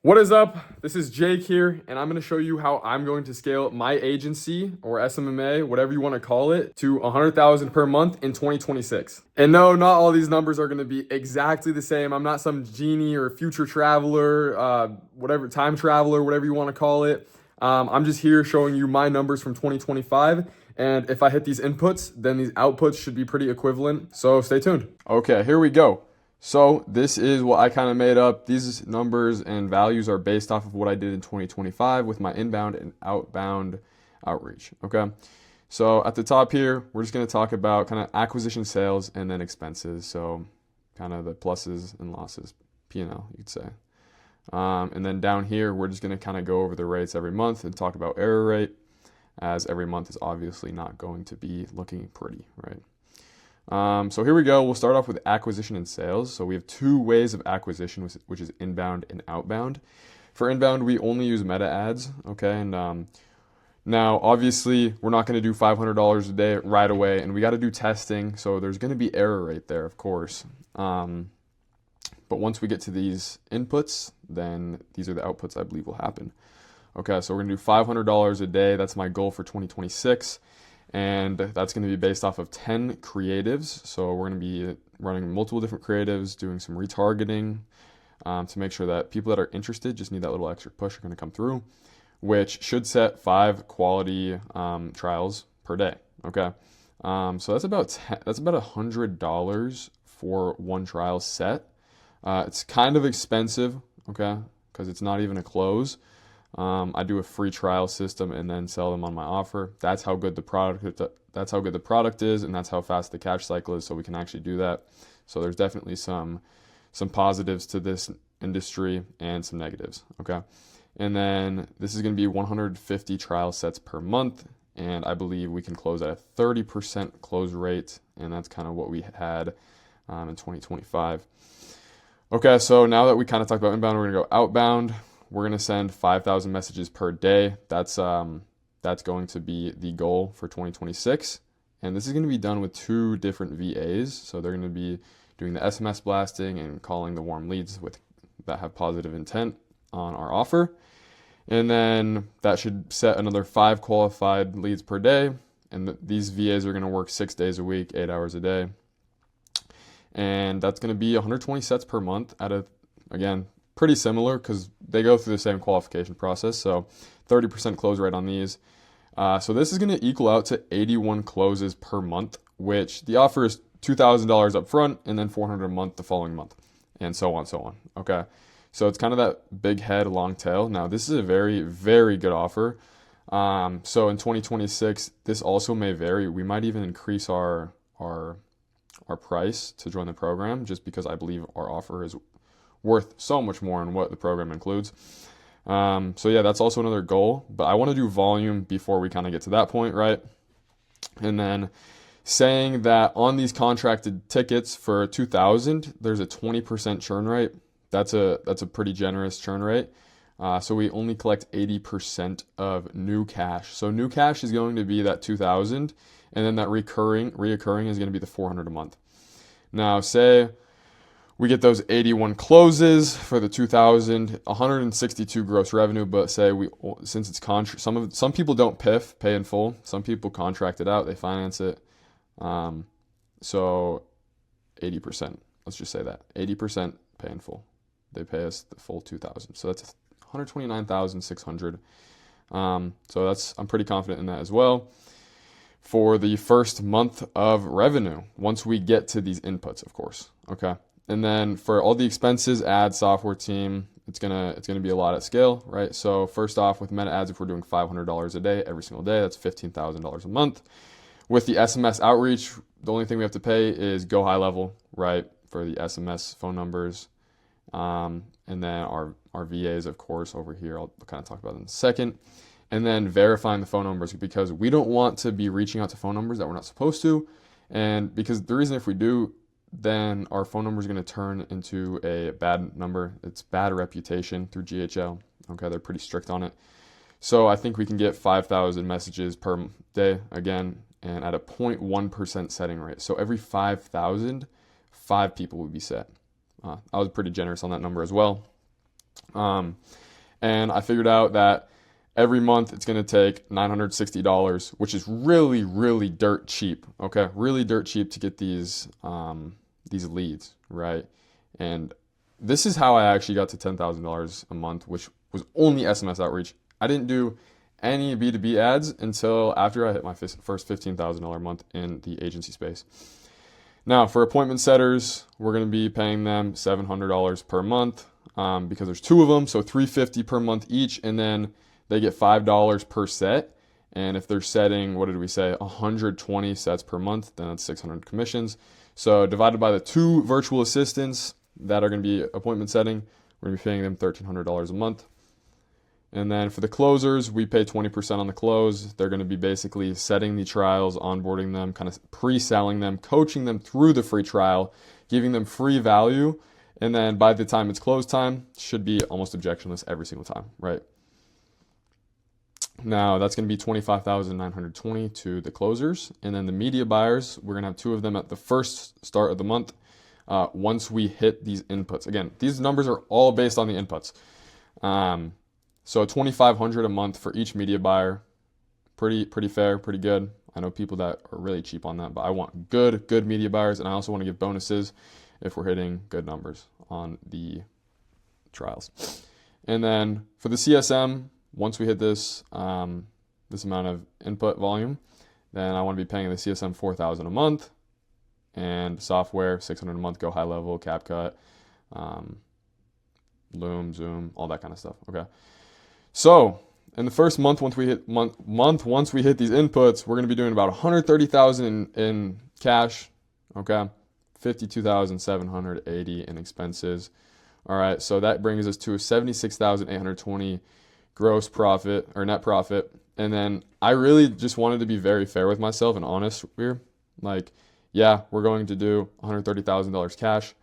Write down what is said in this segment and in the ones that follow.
What is up? This is Jake here, and I'm going to show you how I'm going to scale my agency or SMMA, whatever you want to call it, to 100,000 per month in 2026. And no, not all these numbers are going to be exactly the same. I'm not some genie or future traveler, whatever, time traveler, whatever you want to call it. I'm just here showing you my numbers from 2025. And if I hit these inputs, then these outputs should be pretty equivalent. So stay tuned. Okay, here we go. So this is what I kind of made up. These numbers and values are based off of what I did in 2025 with my inbound and outbound outreach. Okay. So at the top here, we're just going to talk about kind of acquisition sales and then expenses. So kind of the pluses and losses, P&L, you could say. And then down here, we're just going to kind of go over the rates every month and talk about error rate, as every month is obviously not going to be looking pretty, right? So here we go. We'll start off with acquisition and sales. So we have two ways of acquisition, which is inbound and outbound. For inbound, we only use meta ads. Okay. And now, obviously, we're not going to do $500 a day right away, and we got to do testing. So there's going to be error rate there, of course. But once we get to these inputs, then these are the outputs I believe will happen. Okay. So we're going to do $500 a day. That's my goal for 2026. And that's going to be based off of 10 creatives. So we're going to be running multiple different creatives, doing some retargeting to make sure that people that are interested, just need that little extra push, are going to come through, which should set 5 quality trials per day. Okay, so that's about $100 for one trial set. It's kind of expensive, okay, because it's not even a close. I do a free trial system and then sell them on my offer. That's how good the product is, and that's how fast the cash cycle is. So we can actually do that. So there's definitely some positives to this industry and some negatives. Okay, and then this is going to be 150 trial sets per month, and I believe we can close at a 30% close rate, and that's kind of what we had in 2025. Okay, so now that we kind of talked about inbound, we're going to go outbound. We're going to send 5,000 messages per day. That's going to be the goal for 2026. And this is going to be done with 2 different VAs. So they're going to be doing the SMS blasting and calling the warm leads that have positive intent on our offer. And then that should set another 5 qualified leads per day. And these VAs are going to work 6 days a week, 8 hours a day. And that's going to be 120 sets per month again, pretty similar because they go through the same qualification process. So 30% close rate on these. So this is going to equal out to 81 closes per month, which the offer is $2,000 up front and then $400 a month the following month, and so on, so on. Okay. So it's kind of that big head, long tail. Now, this is a very, very good offer. So in 2026, this also may vary. We might even increase our price to join the program just because I believe our offer is worth so much more than what the program includes. So yeah, that's also another goal, but I want to do volume before we kind of get to that point, right? And then saying that on these contracted tickets for 2,000, there's a 20% churn rate. That's a pretty generous churn rate. So we only collect 80% of new cash. So new cash is going to be that 2,000, and then that reoccurring is going to be the 400 a month. Now, say we get those 81 closes for the 2,000, 162 gross revenue. But say since it's some people don't pay in full. Some people contract it out, they finance it. So 80%. Let's just say that 80% pay in full. They pay us the full 2,000. So that's 129,600. So I'm pretty confident in that as well. For the first month of revenue, once we get to these inputs, of course. Okay. And then for all the expenses, ad, software team, it's gonna be a lot at scale, right? So first off, with meta ads, if we're doing $500 a day every single day, that's $15,000 a month. With the SMS outreach, the only thing we have to pay is go high level, right? For the SMS phone numbers, and then our VAs, of course, over here. I'll kind of talk about them in a second. And then verifying the phone numbers, because we don't want to be reaching out to phone numbers that we're not supposed to. And because the reason if we do, then our phone number is going to turn into a bad number. It's bad reputation through GHL. Okay, they're pretty strict on it. So I think we can get 5,000 messages per day again, and at a 0.1% setting rate. So every 5,000, 5 people would be set. I was pretty generous on that number as well. And I figured out that every month it's going to take $960, which is really, really dirt cheap. Okay, really dirt cheap to get these leads, right? And this is how I actually got to $10,000 a month, which was only SMS outreach. I didn't do any B2B ads until after I hit my first $15,000 a month in the agency space. Now, for appointment setters, we're going to be paying them $700 per month because there's two of them, so $350 per month each, and then they get $5 per set. And if they're setting, what did we say, 120 sets per month, then that's 600 commissions. So divided by the two virtual assistants that are going to be appointment setting, we're going to be paying them $1,300 a month. And then for the closers, we pay 20% on the close. They're going to be basically setting the trials, onboarding them, kind of pre-selling them, coaching them through the free trial, giving them free value. And then by the time it's close time, should be almost objectionless every single time, right? Now that's going to be $25,920 to the closers. And then the media buyers, we're going to have two of them at the first start of the month once we hit these inputs. Again, these numbers are all based on the inputs. So $2,500 a month for each media buyer, pretty fair, pretty good. I know people that are really cheap on that, but I want good media buyers, and I also want to give bonuses if we're hitting good numbers on the trials. And then for the CSM, once we hit this this amount of input volume, then I want to be paying the CSM $4,000 a month, and software $600 a month. Go high level, CapCut, Loom, Zoom, all that kind of stuff. Okay. So in the first month, once we hit these inputs, we're going to be doing about $130,000 in cash. Okay, $52,780 in expenses. All right, so that brings us to a $76,820 gross profit or net profit. And then I really just wanted to be very fair with myself and honest here. Like, yeah, we're going to do $130,000 cash.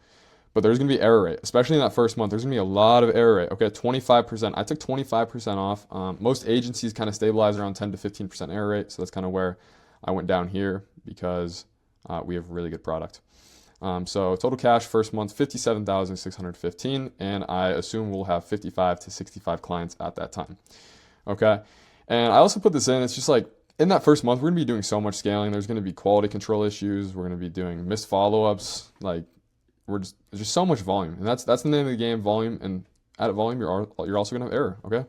But there's going to be error rate, especially in that first month. There's going to be a lot of error rate. Okay, 25%. I took 25% off. Most agencies kind of stabilize around 10 to 15% error rate. So that's kind of where I went down here because we have really good product. So total cash first month, $57,615. And I assume we'll have 55 to 65 clients at that time. Okay. And I also put this in. It's just like in that first month, we're going to be doing so much scaling. There's going to be quality control issues. We're going to be doing missed follow-ups. Like, there's just so much volume, and that's the name of the game, volume. And at volume, you're also gonna have error. Okay.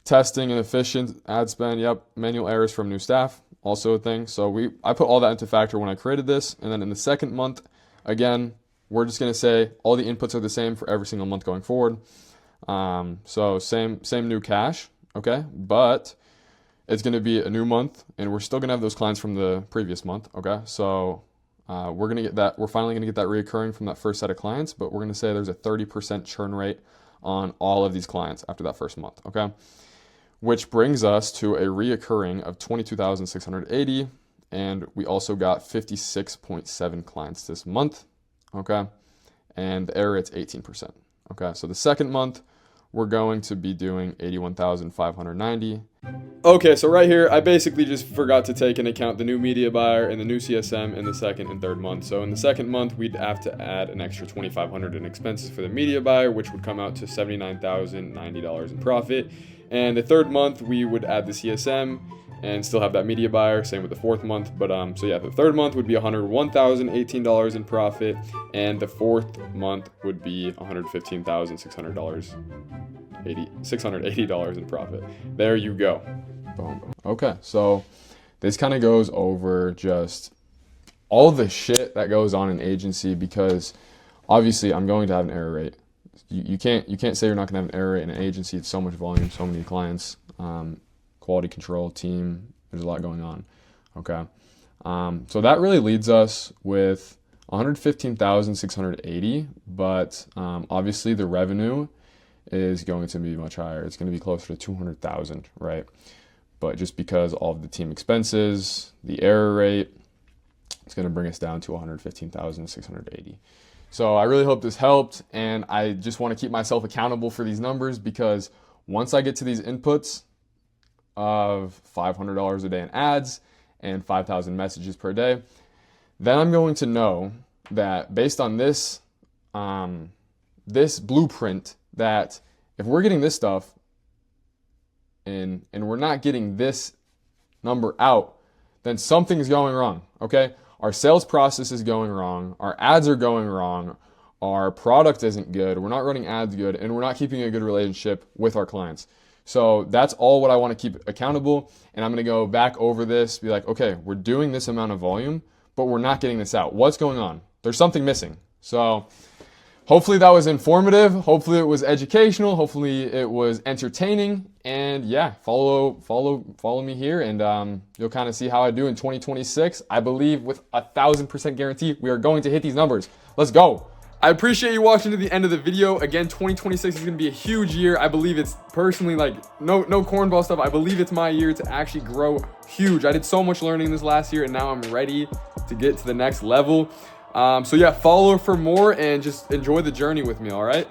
Testing and efficient ad spend. Yep. Manual errors from new staff, also a thing. So I put all that into factor when I created this, and then in the second month, again, we're just gonna say all the inputs are the same for every single month going forward. So same new cash. Okay, but it's gonna be a new month, and we're still gonna have those clients from the previous month. Okay, so. We're finally gonna get that reoccurring from that first set of clients, but we're gonna say there's a 30% churn rate on all of these clients after that first month, okay? Which brings us to a reoccurring of 22,680, and we also got 56.7 clients this month, okay? And the error rate's 18%, okay? So the second month, we're going to be doing 81,590. Okay, so right here, I basically just forgot to take into account the new media buyer and the new CSM in the second and third month. So in the second month, we'd have to add an extra $2,500 in expenses for the media buyer, which would come out to $79,090 in profit. And the third month, we would add the CSM and still have that media buyer. Same with the fourth month. But so yeah, the third month would be $101,018 in profit, and the fourth month would be $115,680 in profit. There you go. Boom. Okay, so this kind of goes over just all the shit that goes on in agency, because obviously I'm going to have an error rate. You can't say you're not going to have an error rate in an agency. It's so much volume, so many clients. Quality control team, there's a lot going on. Okay. So that really leads us with 115,680, but obviously the revenue is going to be much higher. It's going to be closer to 200,000, right? But just because all of the team expenses, the error rate, it's going to bring us down to 115,680. So I really hope this helped, and I just want to keep myself accountable for these numbers, because once I get to these inputs of $500 a day in ads and 5,000 messages per day, then I'm going to know that based on this this blueprint that if we're getting this stuff in and we're not getting this number out, then something's going wrong, okay? Our sales process is going wrong, our ads are going wrong, our product isn't good, we're not running ads good, and we're not keeping a good relationship with our clients. So that's all what I want to keep accountable, and I'm going to go back over this, be like, okay, we're doing this amount of volume, but we're not getting this out. What's going on? There's something missing. So hopefully that was informative. Hopefully it was educational. Hopefully it was entertaining. And yeah, follow me here, and you'll kind of see how I do in 2026. I believe with 1,000% guarantee we are going to hit these numbers. Let's go. I appreciate you watching to the end of the video. Again, 2026 is going to be a huge year. I believe it's personally like no cornball stuff. I believe it's my year to actually grow huge. I did so much learning this last year, and now I'm ready to get to the next level. So yeah, follow for more and just enjoy the journey with me, all right?